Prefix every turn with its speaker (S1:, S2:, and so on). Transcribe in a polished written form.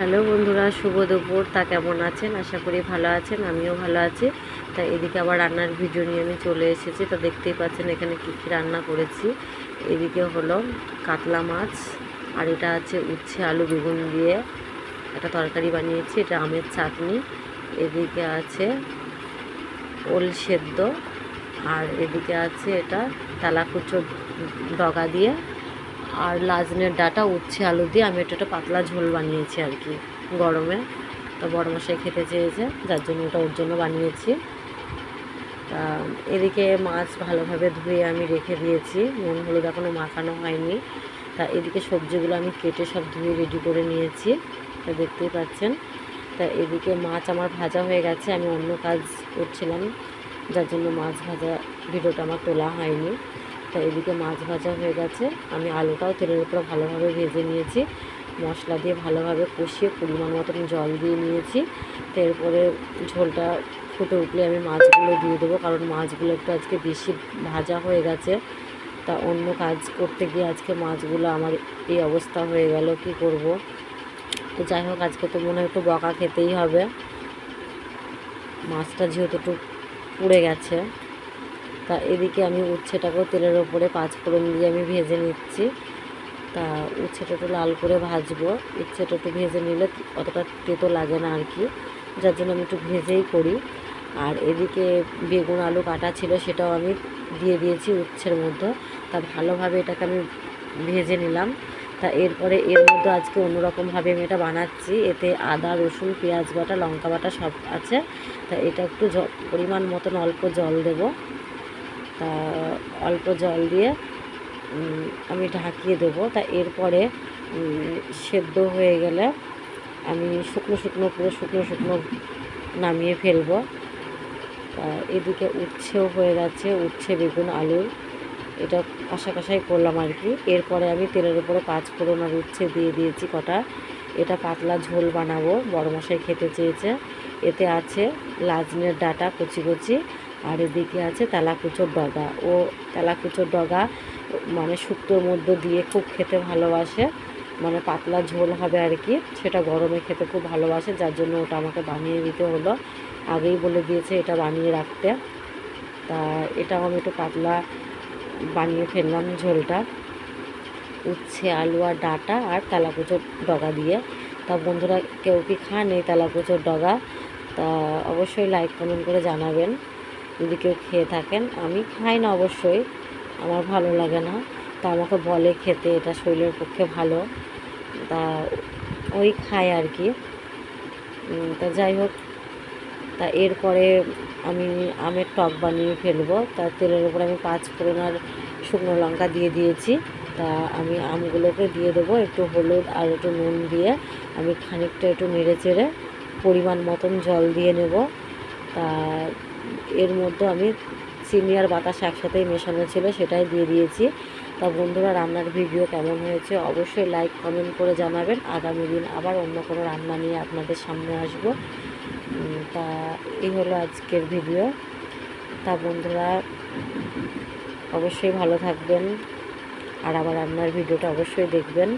S1: Hello বন্ধুরা, শুভ দুপুর। তা কেমন আছেন? আশা করি ভালো আছেন, আমিও ভালো আছি। তা এদিকে আবার রান্নার ভিডিও নিয়ে আমি চলে এসেছি। তো দেখতেই পাচ্ছেন এখানে কী কী রান্না করেছি। এদিকে হলো কাতলা মাছ, আর এটা আছে উচ্ছে আলু বেগুন দিয়ে একটা তরকারি বানিয়েছি, এটা আমের চাটনি। এদিকে আছে ওল সেদ্ধ, আর এদিকে আছে এটা তেলাকুচো ডগা দিয়ে, আর লাজনের ডাঁটা উচ্ছে আলু দিয়ে আমি এটা একটা পাতলা ঝোল বানিয়েছি আর কি গরমে। তো বড়মশাই খেতে চেয়েছে, যার জন্য ওটা ওর জন্য বানিয়েছি। তা এদিকে মাছ ভালোভাবে ধুয়ে আমি রেখে দিয়েছি, নুন হলুদ এখনও মাখানো হয়নি। তা এদিকে সবজিগুলো আমি কেটে সব ধুয়ে রেডি করে নিয়েছি, তা দেখতেই পাচ্ছেন। তা এদিকে মাছ আমার ভাজা হয়ে গেছে, আমি অন্য কাজ করছিলাম, যার জন্য মাছ ভাজা ভিডিওটা আমার তোলা হয়নি। তা এদিকে মাছ ভাজা হয়ে গেছে, আমি আলুটাও তেলের উপরে ভালোভাবে ভেজে নিয়েছি, মশলা দিয়ে ভালোভাবে কষিয়ে পরিমাণ মতন জল দিয়ে নিয়েছি। তো এরপরে ঝোলটা ফুটে উঠলে আমি মাছগুলো দিয়ে দেবো, কারণ মাছগুলো একটু আজকে বেশি ভাজা হয়ে গেছে। তা অন্য কাজ করতে গিয়ে আজকে মাছগুলো আমার এই অবস্থা হয়ে গেল, কি করব। তো যাই হোক, আজকে তো মনে হয় একটু বকা খেতেই হবে, মাছটা যেহেতু একটু পুড়ে গেছে। তা এদিকে আমি উচ্ছেটাকেও তেলের ওপরে পাঁচফোড়ন দিয়ে আমি ভেজে নিচ্ছি। তা উচ্ছেটা একটু লাল করে ভাজবো, উচ্ছেটা একটু ভেজে নিলে অতটা তেতো লাগে না আর কি, যার জন্য আমি একটু ভেজেই করি। আর এদিকে বেগুন আলু কাটা ছিল, সেটাও আমি দিয়ে দিয়েছি উচ্ছের মধ্যে। তা ভালোভাবে এটাকে আমি ভেজে নিলাম। তা এরপরে এর মধ্যে আজকে অন্যরকমভাবে আমি এটা বানাচ্ছি, এতে আদা রসুন পেঁয়াজ বাটা লঙ্কা বাটা সব আছে। তা এটা একটু পরিমাণ মতন অল্প জল দেব। তা অল্প জল দিয়ে আমি ঢাকিয়ে দেবো। তা এরপরে সেদ্ধ হয়ে গেলে আমি পুরো শুকনো শুকনো নামিয়ে ফেলবো। তা এদিকে উচ্ছেও হয়ে গেছে, উচ্ছে বেগুন আলু এটা কষা কষাই করলাম আর কি। এরপরে আমি তেলের উপরে পাঁচফোড়ন আর উচ্ছে দিয়ে দিয়েছি কটা। এটা পাতলা ঝোল বানাবো, বড়মশাই খেতে চেয়েছে। এতে আছে লাজনের ডাঁটা কচি কচি, আর এদিকে আছে তেলাকুচোর ডগা। ও তেলাকুচোর ডগা মানে শুক্তোর মধ্যে দিয়ে খুব খেতে ভালোবাসে, মানে পাতলা ঝোল হবে আর কি, সেটা গরমে খেতে খুব ভালোবাসে, যার জন্য ওটা আমাকে বানিয়ে দিতে হলো। আগেই বলে দিয়েছে এটা বানিয়ে রাখতে। তা এটাও আমি একটু পাতলা বানিয়ে ফেললাম ঝোলটা, উচ্ছে আলু আর ডাঁটা আর তেলাকুচোর ডগা দিয়ে। তা বন্ধুরা, কেউ কি খান এই তেলাকুচোর ডগা? তা অবশ্যই লাইক কমেন্ট করে জানাবেন যদি কেউ খেয়ে থাকেন। আমি খাই না অবশ্যই, আমার ভালো লাগে না। তা আমাকে বলে খেতে, এটা শরীরের পক্ষে ভালো, তা ওই খায় আর কি। তা যাই হোক, তা এরপরে আমি আমের টক বানিয়ে ফেলবো। তা তেলের উপরে আমি পাঁচফোড়ন আর শুকনো লঙ্কা দিয়ে দিয়েছি। তা আমি আমগুলোকে দিয়ে দেবো, একটু হলুদ আর একটু নুন দিয়ে আমি খানিকটা একটু নেড়ে চেড়ে পরিমাণ মতন জল দিয়ে নেব। তা এর মধ্যে আমি চিনি আর বাতাস একসাথেই মেশানো ছিল, সেটাই দিয়ে দিয়েছি। তা বন্ধুরা, রান্নার ভিডিও কেমন হয়েছে অবশ্যই লাইক কমেন্ট করে জানাবেন। আগামী দিন আবার অন্য কোনো রান্না নিয়ে আপনাদের সামনে আসব। তা এই হলো আজকের ভিডিও। তা বন্ধুরা, অবশ্যই ভালো থাকবেন, আর আমার রান্নার ভিডিওটা অবশ্যই দেখবেন।